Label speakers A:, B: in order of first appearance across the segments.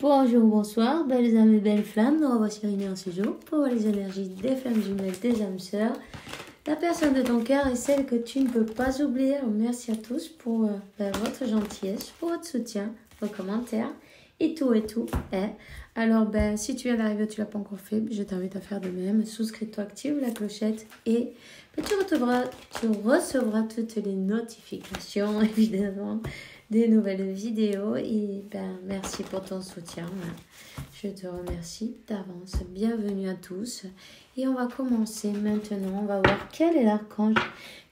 A: Bonjour, bonsoir, belles âmes et belles flammes, nous revoici réunis en ce jour pour les énergies des flammes jumelles, des âmes sœurs. La personne de ton cœur est celle que tu ne peux pas oublier. Alors, merci à tous pour votre gentillesse, pour votre soutien, vos commentaires et tout Alors, si tu viens d'arriver, tu ne l'as pas encore fait, je t'invite à faire de même. Souscris-toi, active la clochette et tu recevras toutes les notifications, évidemment, des nouvelles vidéos. Et merci pour ton soutien. Je te remercie d'avance. Bienvenue à tous. Et on va commencer maintenant. On va voir quel est l'archange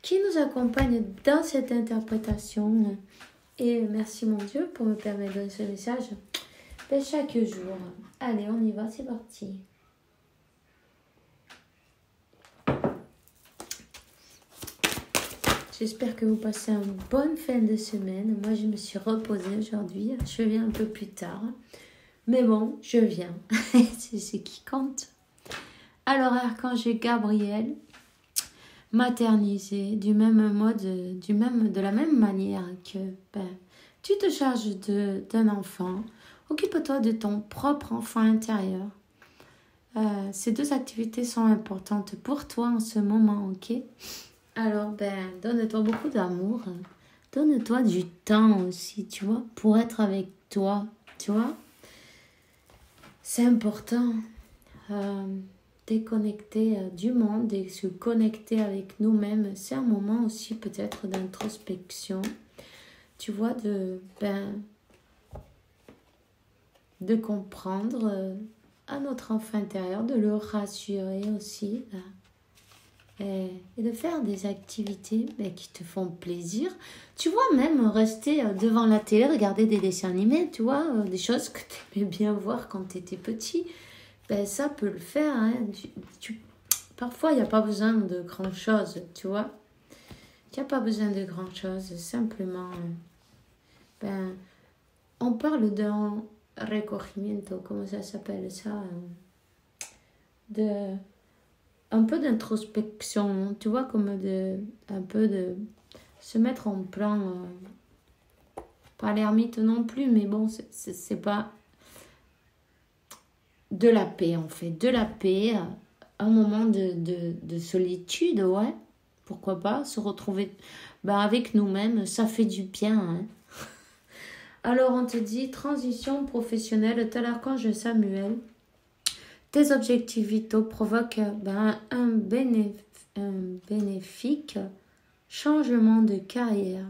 A: qui nous accompagne dans cette interprétation. Et merci mon Dieu pour me permettre de donner ce message chaque jour. Allez, on y va, c'est parti. J'espère que vous passez une bonne fin de semaine. Moi, je me suis reposée aujourd'hui. Je viens un peu plus tard. Mais bon, je viens. C'est ce qui compte. Alors, archange Gabriel, maternisé, de la même manière que tu te charges d'un enfant. Occupe-toi de ton propre enfant intérieur. Ces deux activités sont importantes pour toi en ce moment, ok? Alors, donne-toi beaucoup d'amour. Donne-toi du temps aussi, tu vois, pour être avec toi, tu vois. C'est important. Déconnecter du monde et se connecter avec nous-mêmes. C'est un moment aussi peut-être d'introspection. Tu vois, de comprendre à notre enfant intérieur, de le rassurer aussi. Et de faire des activités qui te font plaisir. Tu vois, même rester devant la télé, regarder des dessins animés, tu vois, des choses que tu aimais bien voir quand tu étais petit. Ça peut le faire. Hein. Parfois, il n'y a pas besoin de grand chose, tu vois. Il n'y a pas besoin de grand chose. Simplement, on parle d'un recogimiento, comment ça s'appelle ça un peu d'introspection, tu vois, comme un peu de se mettre en plan, pas l'ermite non plus, mais bon, c'est pas de la paix en fait, de la paix, un moment de solitude, ouais, pourquoi pas, se retrouver avec nous-mêmes, ça fait du bien, hein. Alors on te dit, transition professionnelle, tel archange Samuel. Tes objectifs vitaux provoquent un bénéfique changement de carrière.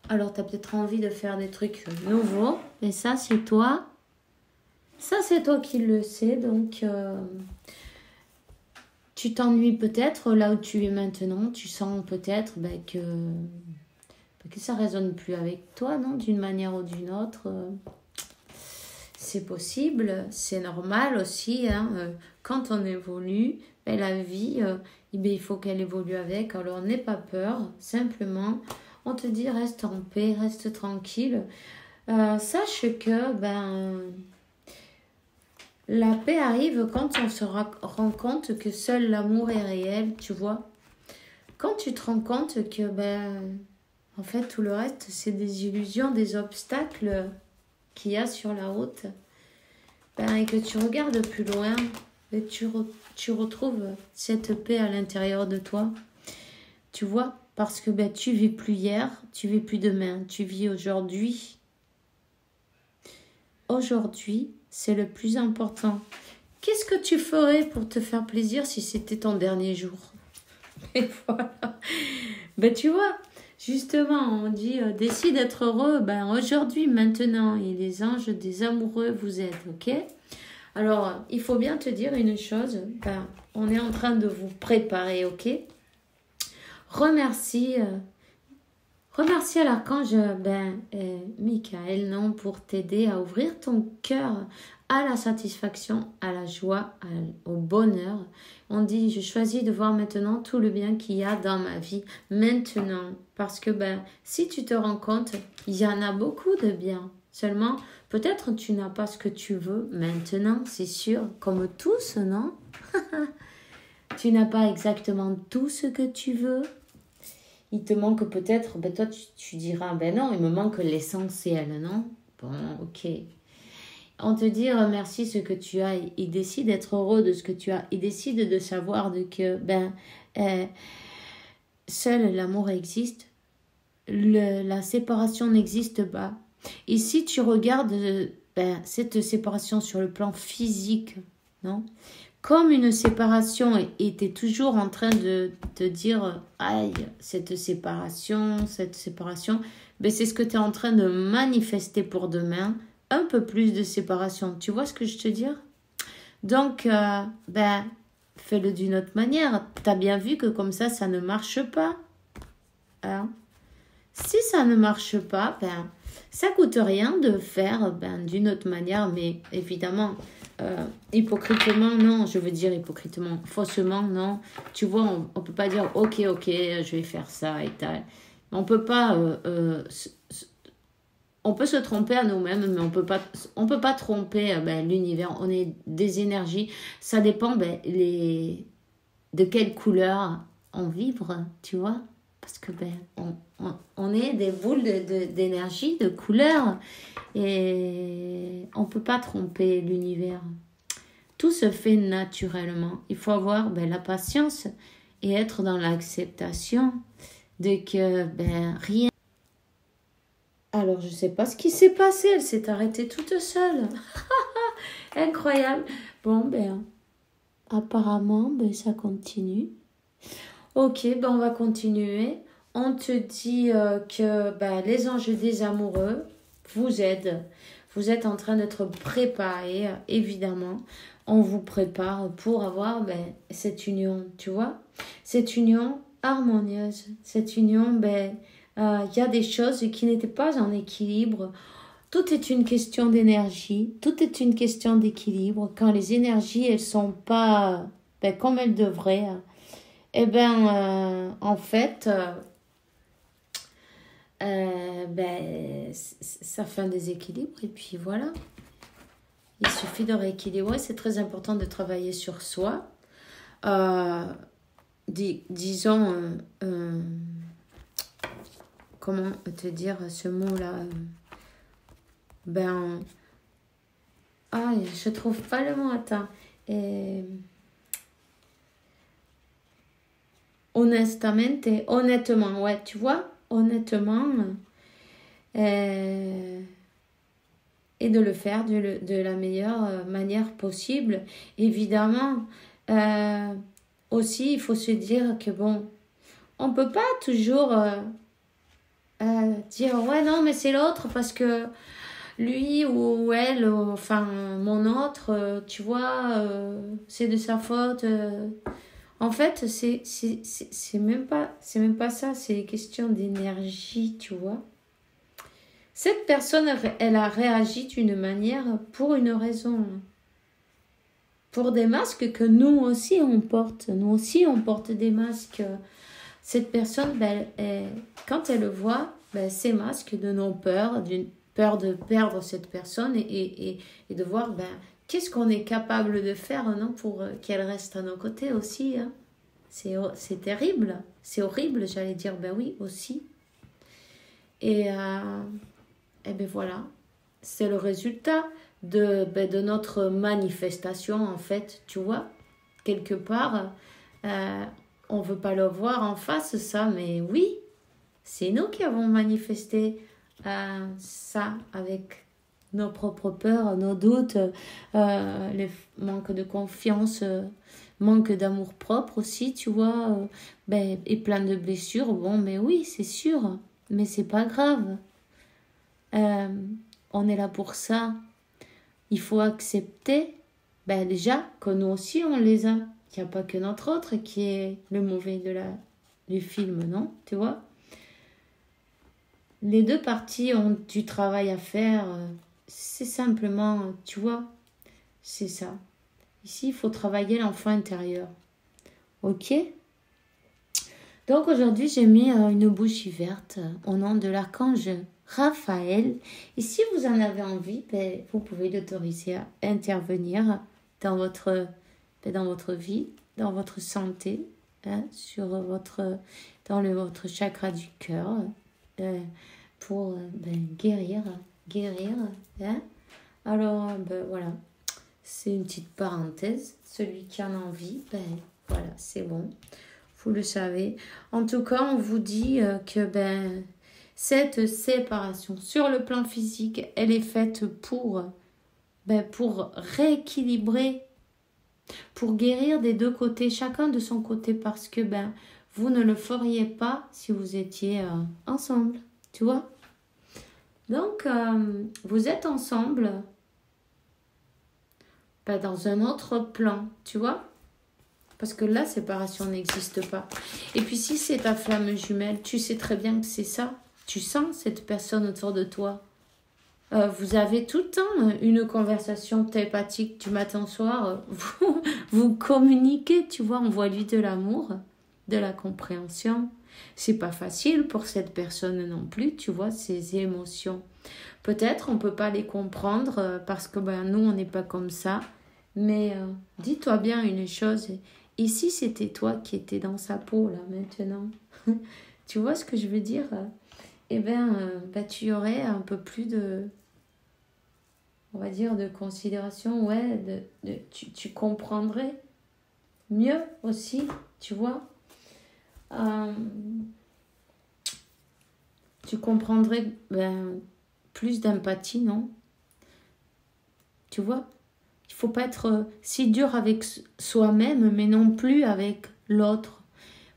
A: Alors, tu as peut-être envie de faire des trucs nouveaux. Et ça, c'est toi. Ça, c'est toi qui le sais. Donc, tu t'ennuies peut-être là où tu es maintenant. Tu sens peut-être que ça ne résonne plus avec toi, non, d'une manière ou d'une autre. C'est possible, c'est normal aussi, hein. Quand on évolue, la vie, il faut qu'elle évolue avec, alors n'aie pas peur, simplement, on te dit reste en paix, reste tranquille, sache que la paix arrive quand on se rend compte que seul l'amour est réel, tu vois, quand tu te rends compte que en fait tout le reste c'est des illusions, des obstacles qu'il y a sur la route, et que tu regardes plus loin et tu retrouves cette paix à l'intérieur de toi, tu vois, parce que tu vis plus hier, tu vis plus demain, tu vis aujourd'hui. Aujourd'hui, c'est le plus important. Qu'est-ce que tu ferais pour te faire plaisir si c'était ton dernier jour? Et voilà. Tu vois, justement, on dit décide d'être heureux. Aujourd'hui, maintenant, et les anges des amoureux vous aident, ok? Alors, il faut bien te dire une chose. On est en train de vous préparer, ok? Remercie à l'archange Michael, non, pour t'aider à ouvrir ton cœur à la satisfaction, à la joie, au bonheur. On dit, je choisis de voir maintenant tout le bien qu'il y a dans ma vie maintenant. Parce que si tu te rends compte, il y en a beaucoup de bien. Seulement, peut-être tu n'as pas ce que tu veux maintenant, c'est sûr, comme tous, non? Tu n'as pas exactement tout ce que tu veux. Il te manque peut-être, toi tu diras, non, il me manque l'essentiel, non? Bon, ok. on te dit remercie ce que tu as et décide d'être heureux de ce que tu as et décide de savoir que seul l'amour existe, la séparation n'existe pas. Et si tu regardes cette séparation sur le plan physique, non, comme une séparation et tu es toujours en train de te dire aïe, cette séparation, c'est ce que tu es en train de manifester pour demain, un peu plus de séparation. Tu vois ce que je te dis? Donc, fais-le d'une autre manière. Tu as bien vu que comme ça ne marche pas. Hein? Si ça ne marche pas, ça coûte rien de faire d'une autre manière, mais évidemment, hypocritement, non, je veux dire hypocritement, faussement, non. Tu vois, on peut pas dire, ok, je vais faire ça et tal. On peut pas, on peut se tromper à nous-mêmes, mais on peut pas tromper l'univers. On est des énergies, ça dépend de quelle couleur on vibre, tu vois. Parce que on est des boules d'énergie, de couleurs, et on ne peut pas tromper l'univers. Tout se fait naturellement. Il faut avoir la patience et être dans l'acceptation de que rien. Alors, je ne sais pas ce qui s'est passé, elle s'est arrêtée toute seule. Incroyable. Bon, apparemment, ça continue. Ok, on va continuer. On te dit que les anges des amoureux vous aident. Vous êtes en train d'être préparés, évidemment. On vous prépare pour avoir cette union, tu vois. Cette union harmonieuse. Cette union, y a des choses qui n'étaient pas en équilibre. Tout est une question d'énergie. Tout est une question d'équilibre. Quand les énergies, elles sont pas comme elles devraient, en fait, ça fait un déséquilibre et puis voilà. Il suffit de rééquilibrer. C'est très important de travailler sur soi. Disons, comment te dire ce mot-là? Je trouve pas le mot. Attends. Honnêtement, ouais, tu vois, honnêtement, et de le faire de la meilleure manière possible. Évidemment, aussi, il faut se dire que on peut pas toujours dire, ouais, non, mais c'est l'autre parce que lui ou elle, enfin, mon autre, tu vois, c'est de sa faute. En fait, c'est même pas ça, c'est une question d'énergie, tu vois. Cette personne, elle a réagi d'une manière pour une raison. Pour des masques que nous aussi on porte. Nous aussi on porte des masques. Cette personne, quand elle voit ces masques de nos peurs, d'une peur de perdre cette personne et de voir qu'est-ce qu'on est capable de faire pour qu'elle reste à nos côtés aussi. Hein. C'est terrible, c'est horrible, j'allais dire, oui, aussi. Et voilà, c'est le résultat de notre manifestation, en fait, tu vois. Quelque part, on ne veut pas le voir en face, ça, mais oui, c'est nous qui avons manifesté ça avec nos propres peurs, nos doutes, les manques de confiance, manque d'amour propre aussi, tu vois, et plein de blessures. Mais oui, c'est sûr, mais c'est pas grave. On est là pour ça. Il faut accepter, déjà, que nous aussi on les a. Il n'y a pas que notre autre qui est le mauvais du film, non? Tu vois? Les deux parties ont du travail à faire. C'est simplement, tu vois, c'est ça. Ici, il faut travailler l'enfant intérieur. Ok? Donc aujourd'hui, j'ai mis une bougie verte au nom de l'archange Raphaël. Et si vous en avez envie, vous pouvez l'autoriser à intervenir dans votre vie, dans votre santé, dans votre chakra du cœur, pour guérir, Alors, ben voilà, c'est une petite parenthèse. Celui qui en a envie, ben voilà, c'est bon. Vous le savez. En tout cas, on vous dit que ben cette séparation sur le plan physique, elle est faite pour rééquilibrer, pour guérir des deux côtés, chacun de son côté, parce que ben vous ne le feriez pas si vous étiez ensemble, tu vois. Donc, vous êtes ensemble dans un autre plan, tu vois. Parce que la séparation n'existe pas. Et puis si c'est ta flamme jumelle, tu sais très bien que c'est ça. Tu sens cette personne autour de toi. Vous avez tout le temps une conversation télépathique du matin au soir. Vous communiquez, tu vois. On voit lui de l'amour, de la compréhension. C'est pas facile pour cette personne non plus, tu vois, ses émotions. Peut-être on peut pas les comprendre parce que nous, on n'est pas comme ça. Mais dis-toi bien une chose. Et si c'était toi qui étais dans sa peau, là, maintenant, tu vois ce que je veux dire? Eh bien, tu aurais un peu plus de, on va dire, de considération, ouais, tu comprendrais mieux aussi, tu vois? Tu comprendrais plus d'empathie, non? Tu vois? Il faut pas être si dur avec soi-même, mais non plus avec l'autre.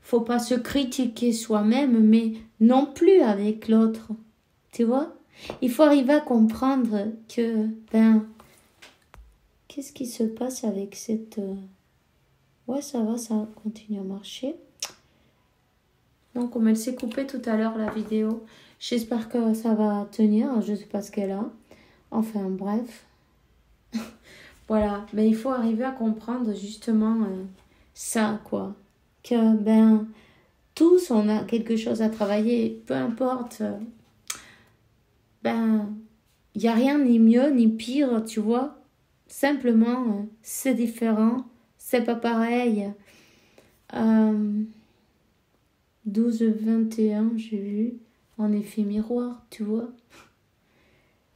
A: Faut pas se critiquer soi-même, mais non plus avec l'autre. Tu vois? Il faut arriver à comprendre que, qu'est-ce qui se passe avec cette... Ouais, ça va, ça continue à marcher. Donc, comme elle s'est coupée tout à l'heure, la vidéo, j'espère que ça va tenir. Je sais pas ce qu'elle a. Enfin, bref. Voilà, mais il faut arriver à comprendre justement ça, quoi. Que, tous, on a quelque chose à travailler, peu importe. Il n'y a rien ni mieux ni pire, tu vois. Simplement, c'est différent, c'est pas pareil. 12-21, j'ai vu, en effet miroir, tu vois.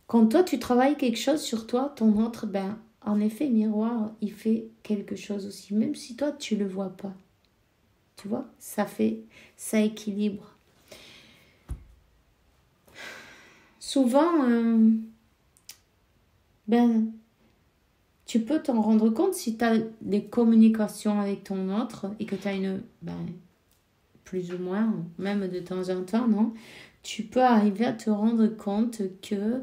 A: Quand toi, tu travailles quelque chose sur toi, ton autre, en effet miroir, il fait quelque chose aussi, même si toi, tu le vois pas. Tu vois, ça équilibre. Souvent, tu peux t'en rendre compte si tu as des communications avec ton autre et que tu as une, plus ou moins, même de temps en temps, non? Tu peux arriver à te rendre compte que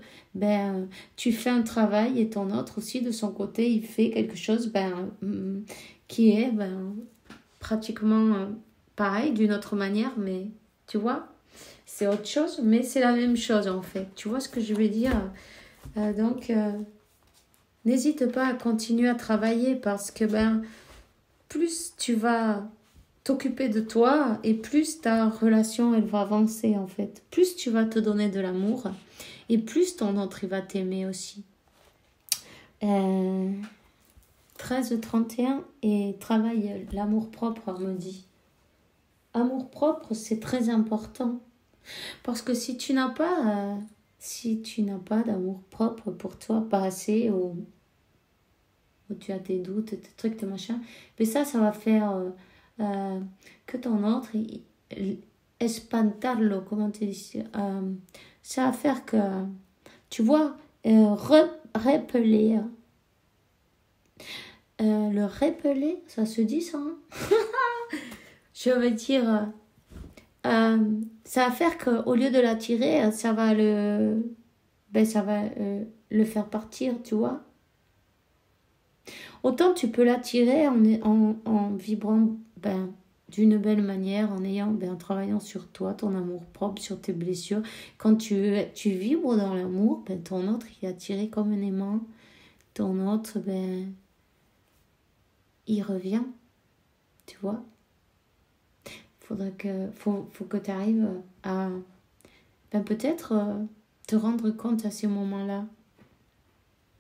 A: tu fais un travail et ton autre aussi, de son côté, il fait quelque chose qui est pratiquement pareil, d'une autre manière, mais tu vois, c'est autre chose, mais c'est la même chose en fait. Tu vois ce que je veux dire? Donc, n'hésite pas à continuer à travailler parce que plus tu vas t'occuper de toi et plus ta relation elle va avancer en fait. Plus tu vas te donner de l'amour et plus ton autre il va t'aimer aussi. 13-31 et travaille l'amour-propre, me dit. Amour-propre, c'est très important. Parce que si tu n'as pas d'amour-propre pour toi, pas assez, ou tu as tes doutes, tes trucs, tes machins, mais ça va faire que ton autre, espantarlo, comment tu dis, ça va faire que, tu vois, repeler. Le repeler, ça se dit ça, hein? Je veux dire, ça va faire qu'au lieu de l'attirer, ça va le faire partir, tu vois. Autant tu peux l'attirer en vibrant d'une belle manière, en travaillant sur toi, ton amour propre, sur tes blessures. Quand tu vibres dans l'amour, ton autre il est attiré comme un aimant. Ton autre, il revient, tu vois. Faut que tu arrives à peut-être te rendre compte à ces moments-là.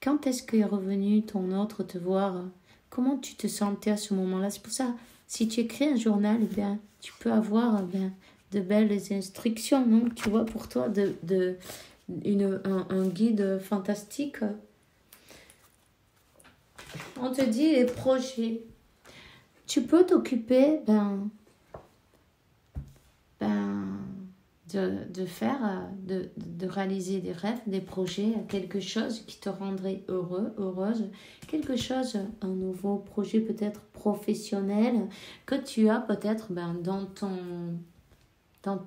A: Quand est-ce qu'est revenu ton autre te voir? Comment tu te sentais à ce moment-là? C'est pour ça, si tu écris un journal, tu peux avoir de belles instructions, non? Tu vois, pour toi, un guide fantastique On te dit les projets. Tu peux t'occuper de faire, de réaliser des rêves, des projets, quelque chose qui te rendrait heureux, heureuse, quelque chose, un nouveau projet peut-être professionnel que tu as peut-être dans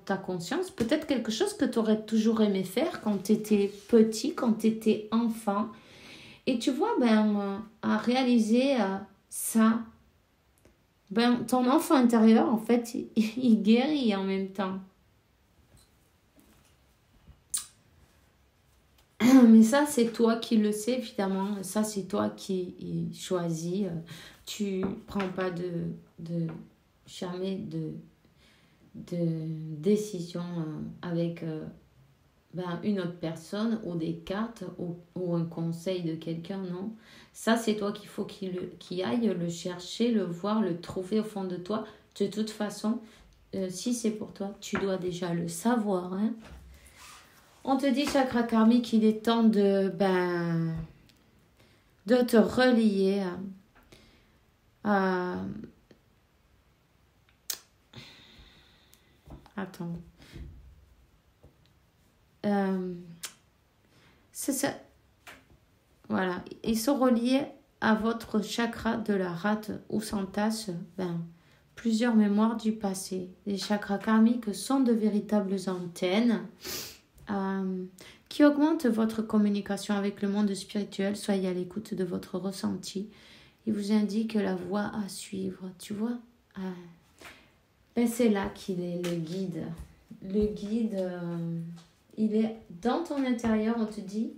A: ta conscience, peut-être quelque chose que tu aurais toujours aimé faire quand tu étais petit, quand tu étais enfant. Et tu vois, à réaliser ça, ton enfant intérieur, en fait, il guérit en même temps. Mais ça, c'est toi qui le sais, évidemment. Ça, c'est toi qui choisis. Tu prends pas jamais de décision avec une autre personne ou des cartes ou un conseil de quelqu'un, non. Ça, c'est toi qu'il faut qu'il aille le chercher, le voir, le trouver au fond de toi. De toute façon, si c'est pour toi, tu dois déjà le savoir, hein. On te dit, chakra karmique, il est temps de te relier à... Attends. C'est ça. Voilà. Ils sont reliés à votre chakra de la rate où s'entassent plusieurs mémoires du passé. Les chakras karmiques sont de véritables antennes qui augmentent votre communication avec le monde spirituel. Soyez à l'écoute de votre ressenti. Il vous indique la voie à suivre. Tu vois, c'est là qu'il est, le guide. Le guide, il est dans ton intérieur. On te dit,